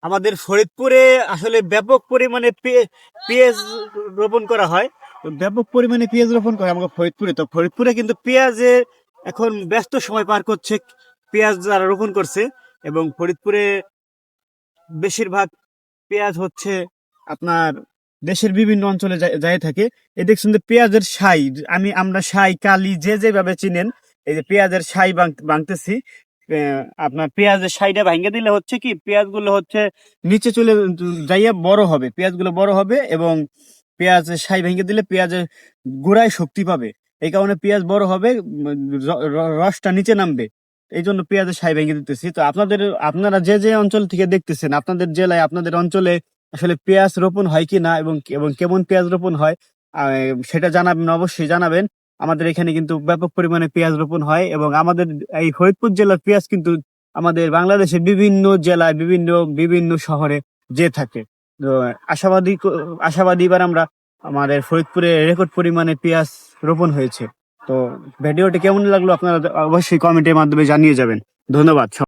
আমাদের ফরিদপুরে আসলে ব্যাপক পরিমাণে পেঁয়াজ রোপণ করা হয়। তো ব্যাপক পরিমাণে পেঁয়াজ রোপণ করে আমাদের ফরিদপুরে। তো ফরিদপুরে কিন্তু পেঁয়াজে এখন ব্যস্ত সময় পার করছে, পেঁয়াজ যারা রোপণ করছে। এবং ফরিদপুরে বেশিরভাগ পেঁয়াজ হচ্ছে আপনার দেশের বিভিন্ন অঞ্চলে যায় থাকে। এই দেখছেন যে পেঁয়াজের সাই, আমরা সাই কালি যে যেভাবে চিনেন, এই যে পেঁয়াজের সাই ভাঙতেছি। আপনার পেঁয়াজের সাইটা ভাঙে দিলে হচ্ছে কি, পেঁয়াজগুলো হচ্ছে নিচে চলে যাইয়া বড় হবে, পেঁয়াজগুলো বড় হবে। এবং পেঁয়াজের সাই ভেঙে দিলে পেঁয়াজের গোড়ায় শক্তি পাবে। এই কারণে পেঁয়াজ বড় হবে, রসটা নিচে নামবে। এই জন্য পেঁয়াজের সাই ভেঙে দিতেছি। তো আপনারা যে যে অঞ্চল থেকে দেখতেছেন, আপনাদের জেলায় আপনাদের অঞ্চলে আসলে পেঁয়াজ রোপণ হয় কি না, এবং কেমন পেঁয়াজ রোপণ হয়, সেটা জানাবেন, অবশ্যই জানাবেন। আমাদের এখানে কিন্তু ব্যাপক পরিমাণে পেঁয়াজ রোপণ হয়। এবং আমাদের এই ফরিদপুর জেলার পেঁয়াজ কিন্তু আমাদের বাংলাদেশের বিভিন্ন জেলায়, বিভিন্ন বিভিন্ন শহরে যে থাকে। তো আশাবাদী এবার আমরা আমাদের ফরিদপুরে রেকর্ড পরিমাণে পেঁয়াজ রোপণ হয়েছে। তো ভিডিওটি কেমন লাগলো আপনারা অবশ্যই কমেন্টের মাধ্যমে জানিয়ে যাবেন। ধন্যবাদ।